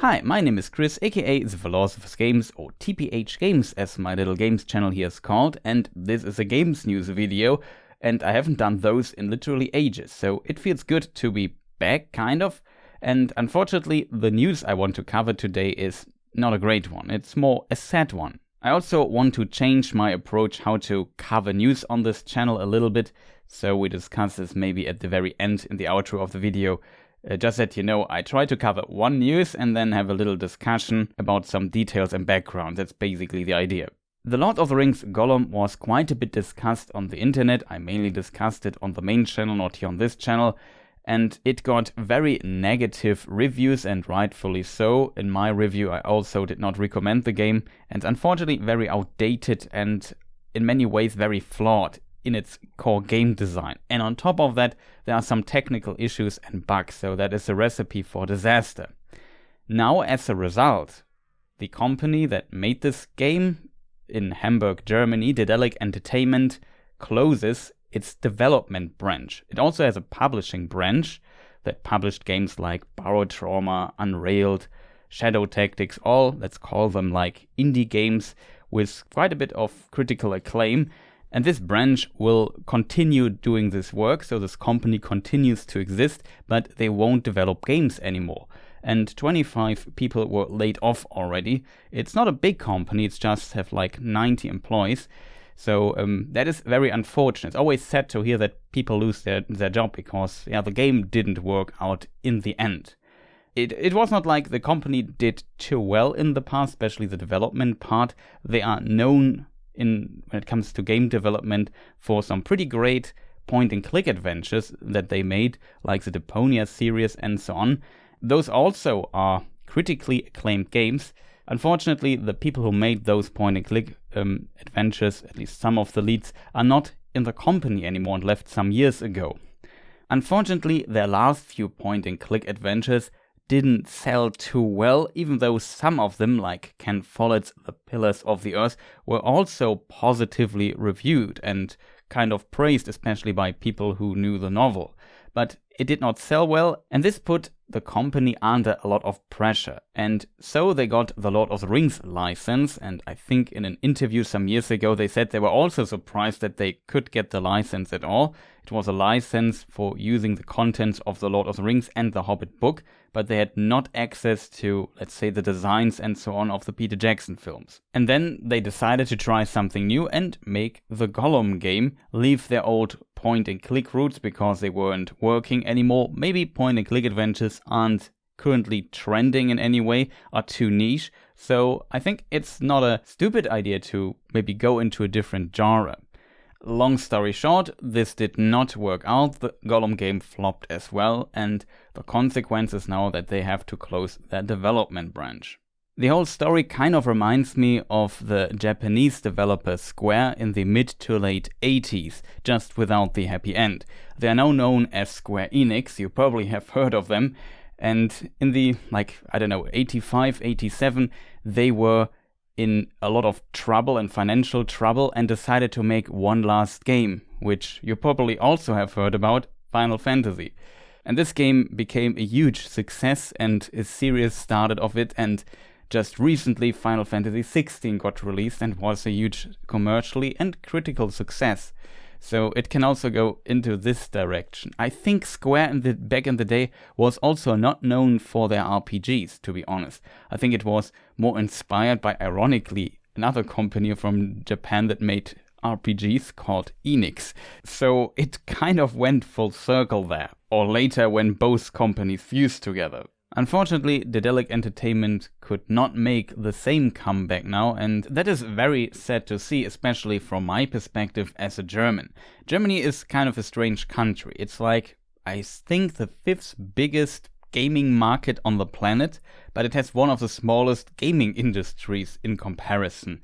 Hi, my name is Chris, aka the Philosopher's Games, or TPhGames as my little games channel here is called, and this is a games news video, and I haven't done those in literally ages, so it feels good to be back, kind of, and unfortunately the news I want to cover today is not a great one, it's more a sad one. I also want to change my approach how to cover news on this channel a little bit, so we discuss this maybe at the very end in the outro of the video. Just that you know, I try to cover one news and then have a little discussion about some details and background. That's basically the idea. The Lord of the Rings Gollum was quite a bit discussed on the internet. I mainly discussed it on the main channel, not here on this channel. And it got very negative reviews, and rightfully so. In my review, I also did not recommend the game, and unfortunately very outdated and in many ways very flawed in its core game design. And on top of that, there are some technical issues and bugs, so that is a recipe for disaster. Now, as a result, the company that made this game in Hamburg, Germany, Daedalic Entertainment, closes its development branch. It also has a publishing branch that published games like Barotrauma, Unrailed, Shadow Tactics, all, let's call them like indie games with quite a bit of critical acclaim. And this branch will continue doing this work, so this company continues to exist, but they won't develop games anymore. And 25 people were laid off already. It's not a big company, it's just have like 90 employees. So that is very unfortunate. It's always sad to hear that people lose their job because the game didn't work out in the end. It was not like the company did too well in the past, especially the development part. They are known when it comes to game development for some pretty great point-and-click adventures that they made, like the Deponia series and so on. Those also are critically acclaimed games. Unfortunately, the people who made those point-and-click adventures, at least some of the leads, are not in the company anymore and left some years ago. Unfortunately, their last few point-and-click adventures didn't sell too well, even though some of them, like Ken Follett's The Pillars of the Earth, were also positively reviewed and kind of praised, especially by people who knew the novel. But it did not sell well, and this put the company under a lot of pressure. And so they got the Lord of the Rings license, and I think in an interview some years ago they said they were also surprised that they could get the license at all. It was a license for using the contents of the Lord of the Rings and the Hobbit book, but they had not access to, let's say, the designs and so on of the Peter Jackson films. And then they decided to try something new and make the Gollum game, leave their old point-and-click roots because they weren't working anymore. Maybe point-and-click adventures aren't currently trending in any way, are too niche. So I think it's not a stupid idea to maybe go into a different genre. Long story short, this did not work out. The Gollum game flopped as well, and the consequence is now that they have to close their development branch. The whole story kind of reminds me of the Japanese developer Square in the mid to late 80s, just without the happy end. They are now known as Square Enix, you probably have heard of them, and in the, 85, 87, they were in a lot of trouble and financial trouble and decided to make one last game, which you probably also have heard about, Final Fantasy. And this game became a huge success and a series started of it, and just recently Final Fantasy 16 got released and was a huge commercially and critical success. So it can also go into this direction. I think Square back in the day was also not known for their RPGs, to be honest. I think it was more inspired by, ironically, another company from Japan that made RPGs called Enix. So it kind of went full circle there, or later when both companies fused together. Unfortunately, Daedalic Entertainment could not make the same comeback now, and that is very sad to see, especially from my perspective as a German. Germany is kind of a strange country. It's like, I think, the 5th biggest gaming market on the planet, but it has one of the smallest gaming industries in comparison.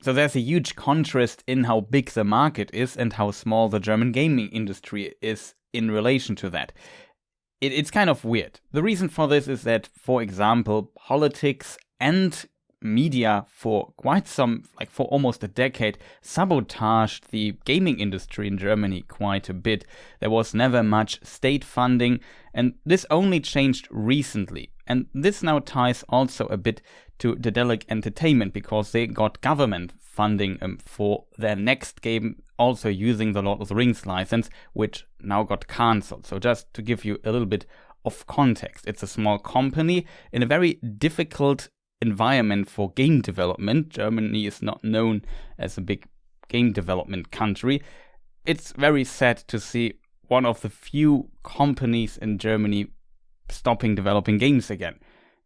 So there's a huge contrast in how big the market is and how small the German gaming industry is in relation to that. It's kind of weird. The reason for this is that, for example, politics and media for quite some, like for almost a decade, sabotaged the gaming industry in Germany quite a bit. There was never much state funding, and this only changed recently. And this now ties also a bit to Daedalic Entertainment, because they got government funding for their next game, also using the Lord of the Rings license, which now got cancelled. So just to give you a little bit of context, it's a small company in a very difficult environment for game development. Germany is not known as a big game development country. It's very sad to see one of the few companies in Germany stopping developing games again.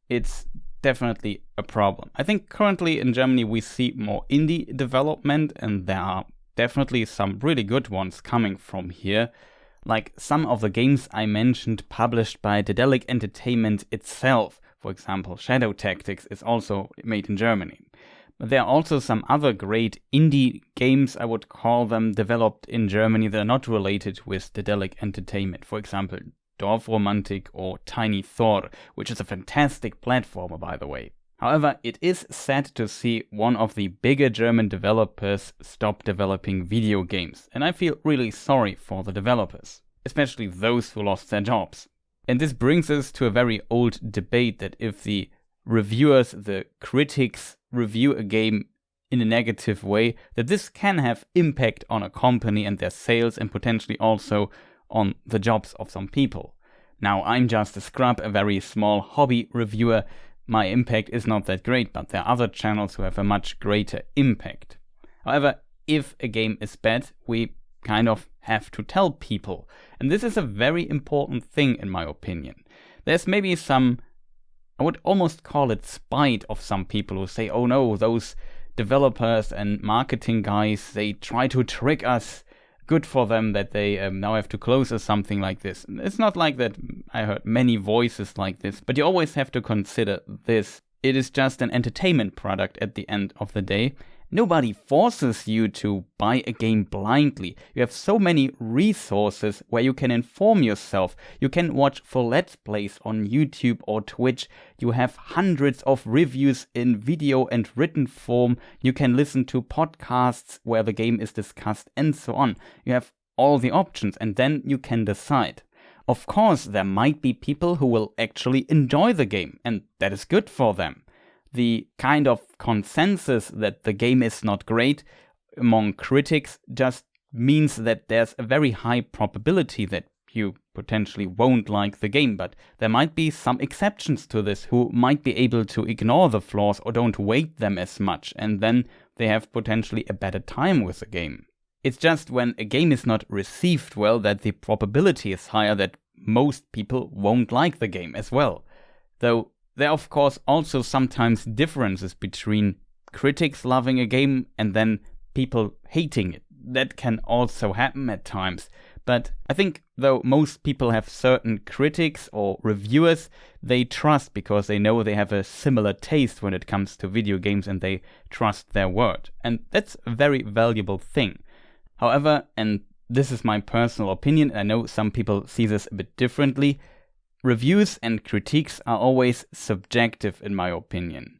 It's definitely a problem. I think currently in Germany we see more indie development, and there are definitely some really good ones coming from here. Like some of the games I mentioned published by Daedalic Entertainment itself. For example, Shadow Tactics is also made in Germany. But there are also some other great indie games, I would call them, developed in Germany that are not related with Daedalic Entertainment. For example, Dorfromantik or Tiny Thor, which is a fantastic platformer, by the way. However, it is sad to see one of the bigger German developers stop developing video games, and I feel really sorry for the developers, especially those who lost their jobs. And this brings us to a very old debate that if the reviewers, the critics, review a game in a negative way, that this can have impact on a company and their sales, and potentially also on the jobs of some people. Now, I'm just a scrub, a very small hobby reviewer. My impact is not that great, but there are other channels who have a much greater impact. However, if a game is bad, we kind of have to tell people. And this is a very important thing, in my opinion. There's maybe some, I would almost call it spite of some people who say, oh no, those developers and marketing guys, they try to trick us. Good for them that they now have to close or something like this. It's not like that. I heard many voices like this, but you always have to consider this. It is just an entertainment product at the end of the day. Nobody forces you to buy a game blindly. You have so many resources where you can inform yourself. You can watch full Let's Plays on YouTube or Twitch. You have hundreds of reviews in video and written form. You can listen to podcasts where the game is discussed and so on. You have all the options, and then you can decide. Of course, there might be people who will actually enjoy the game, and that is good for them. The kind of consensus that the game is not great among critics just means that there's a very high probability that you potentially won't like the game, but there might be some exceptions to this who might be able to ignore the flaws or don't weight them as much, and then they have potentially a better time with the game. It's just when a game is not received well that the probability is higher that most people won't like the game as well. Though there are of course also sometimes differences between critics loving a game and then people hating it. That can also happen at times. But I think though most people have certain critics or reviewers they trust because they know they have a similar taste when it comes to video games and they trust their word. And that's a very valuable thing. However, and this is my personal opinion, I know some people see this a bit differently, reviews and critiques are always subjective in my opinion.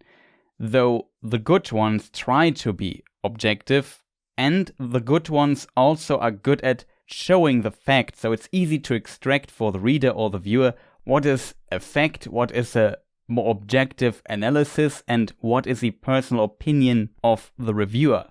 Though the good ones try to be objective, and the good ones also are good at showing the facts, so it's easy to extract for the reader or the viewer what is a fact, what is a more objective analysis, and what is the personal opinion of the reviewer.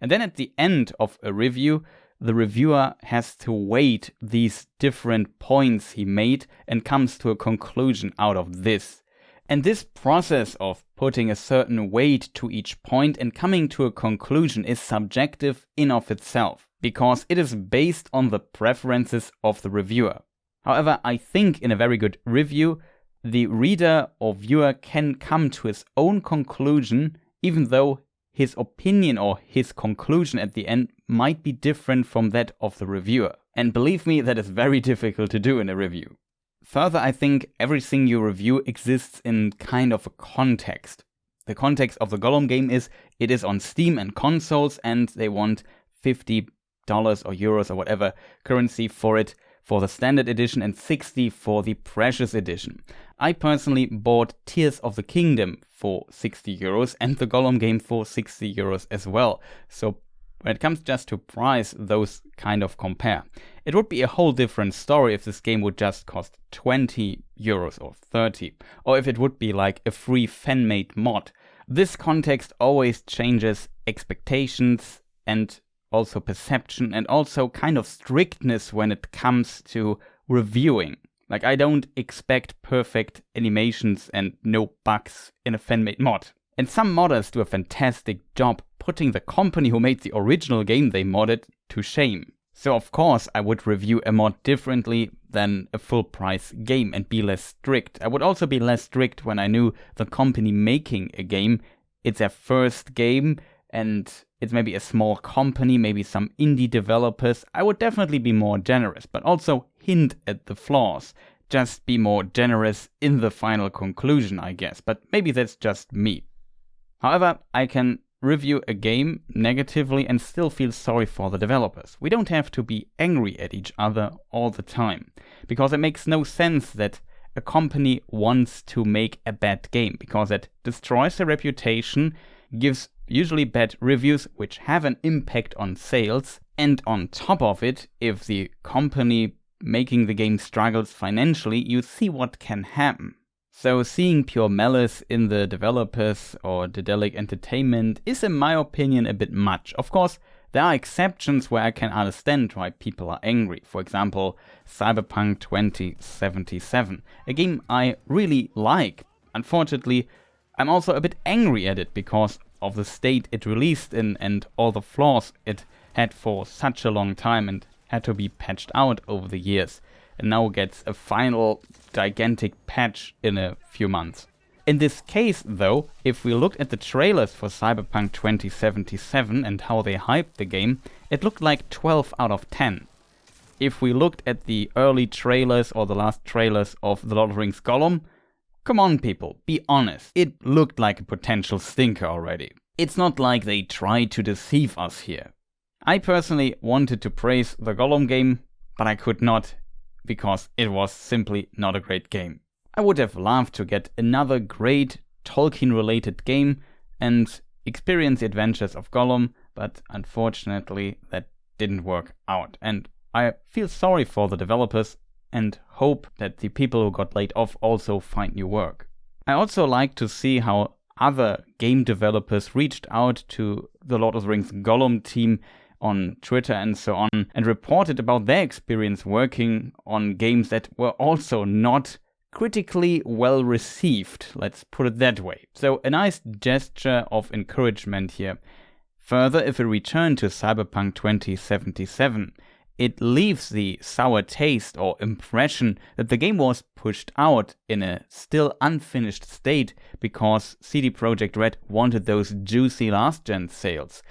And then at the end of a review, the reviewer has to weight these different points he made and comes to a conclusion out of this. And this process of putting a certain weight to each point and coming to a conclusion is subjective in of itself, because it is based on the preferences of the reviewer. However, I think in a very good review, the reader or viewer can come to his own conclusion, even though his opinion or his conclusion at the end might be different from that of the reviewer. And believe me, that is very difficult to do in a review. Further, I think everything you review exists in kind of a context. The context of the Gollum game is it is on Steam and consoles and they want $50 or euros or whatever currency for it for the standard edition and 60 for the precious edition. I personally bought Tears of the Kingdom for 60 euros and the Gollum game for 60 euros as well. So when it comes just to price, those kind of compare. It would be a whole different story if this game would just cost 20 euros or 30, or if it would be like a free fan-made mod. This context always changes expectations and also perception and also kind of strictness when it comes to reviewing. Like, I don't expect perfect animations and no bugs in a fan-made mod. And some modders do a fantastic job putting the company who made the original game they modded to shame. So of course I would review a mod differently than a full price game and be less strict. I would also be less strict when I knew the company making a game, it's their first game and it's maybe a small company, maybe some indie developers. I would definitely be more generous, but also hint at the flaws. Just be more generous in the final conclusion, I guess, but maybe that's just me. However, I can review a game negatively and still feel sorry for the developers. We don't have to be angry at each other all the time, because it makes no sense that a company wants to make a bad game, because it destroys their reputation, gives usually bad reviews which have an impact on sales, and on top of it, if the company making the game struggles financially, you see what can happen. So seeing pure malice in the developers or Daedalic Entertainment is in my opinion a bit much. Of course, there are exceptions where I can understand why people are angry. For example, Cyberpunk 2077, a game I really like. Unfortunately, I'm also a bit angry at it because of the state it released in and all the flaws it had for such a long time and had to be patched out over the years. And now gets a final gigantic patch in a few months. In this case though, if we looked at the trailers for Cyberpunk 2077 and how they hyped the game, it looked like 12 out of 10. If we looked at the early trailers or the last trailers of The Lord of the Rings Gollum, come on people, be honest, it looked like a potential stinker already. It's not like they tried to deceive us here. I personally wanted to praise the Gollum game, but I could not, because it was simply not a great game. I would have loved to get another great Tolkien-related game and experience the adventures of Gollum, but unfortunately that didn't work out. And I feel sorry for the developers and hope that the people who got laid off also find new work. I also like to see how other game developers reached out to the Lord of the Rings Gollum team on Twitter and so on, and reported about their experience working on games that were also not critically well received, let's put it that way. So a nice gesture of encouragement here. Further, if we return to Cyberpunk 2077, it leaves the sour taste or impression that the game was pushed out in a still unfinished state because CD Projekt Red wanted those juicy last-gen sales.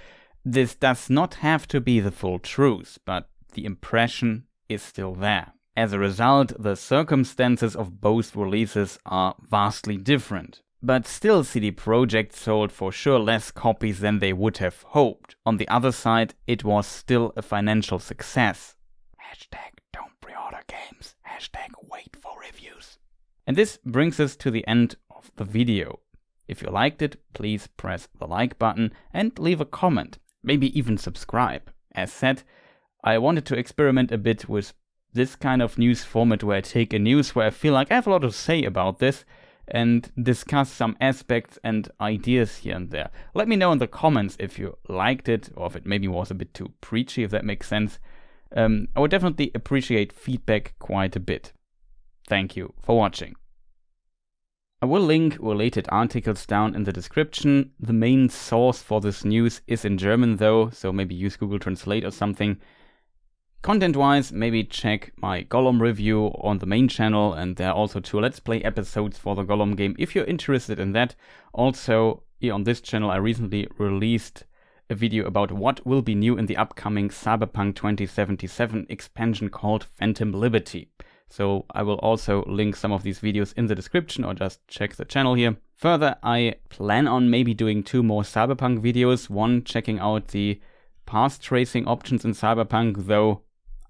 This does not have to be the full truth, but the impression is still there. As a result, the circumstances of both releases are vastly different. But still, CD Projekt sold for sure less copies than they would have hoped. On the other side, it was still a financial success. Hashtag don't pre-order games. Hashtag wait for reviews. And this brings us to the end of the video. If you liked it, please press the like button and leave a comment. Maybe even subscribe. As said, I wanted to experiment a bit with this kind of news format where I take a news where I feel like I have a lot to say about this and discuss some aspects and ideas here and there. Let me know in the comments if you liked it or if it maybe was a bit too preachy, if that makes sense. I would definitely appreciate feedback quite a bit. Thank you for watching. I will link related articles down in the description. The main source for this news is in German though, so maybe use Google Translate or something. Content-wise, maybe check my Gollum review on the main channel, and there are also 2 Let's Play episodes for the Gollum game if you're interested in that. Also, here on this channel I recently released a video about what will be new in the upcoming Cyberpunk 2077 expansion called Phantom Liberty. So I will also link some of these videos in the description or just check the channel here. Further, I plan on maybe doing 2 more Cyberpunk videos. One checking out the path tracing options in Cyberpunk, though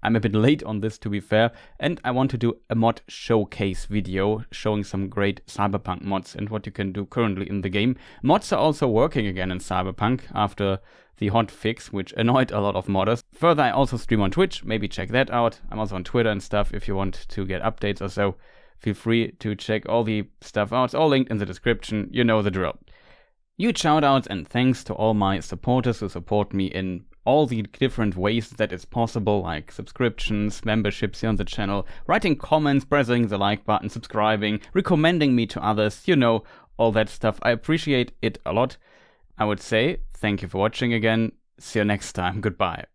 I'm a bit late on this, to be fair, and I want to do a mod showcase video showing some great Cyberpunk mods and what you can do currently in the game. Mods are also working again in Cyberpunk after the hot fix, which annoyed a lot of modders. Further, I also stream on Twitch, maybe check that out. I'm also on Twitter and stuff if you want to get updates or so. Feel free to check all the stuff out. It's all linked in the description, you know the drill. Huge shoutouts and thanks to all my supporters who support me in all the different ways that it's possible, like subscriptions, memberships here on the channel, writing comments, pressing the like button, subscribing, recommending me to others, you know, all that stuff. I appreciate it a lot. I would say thank you for watching again. See you next time. Goodbye.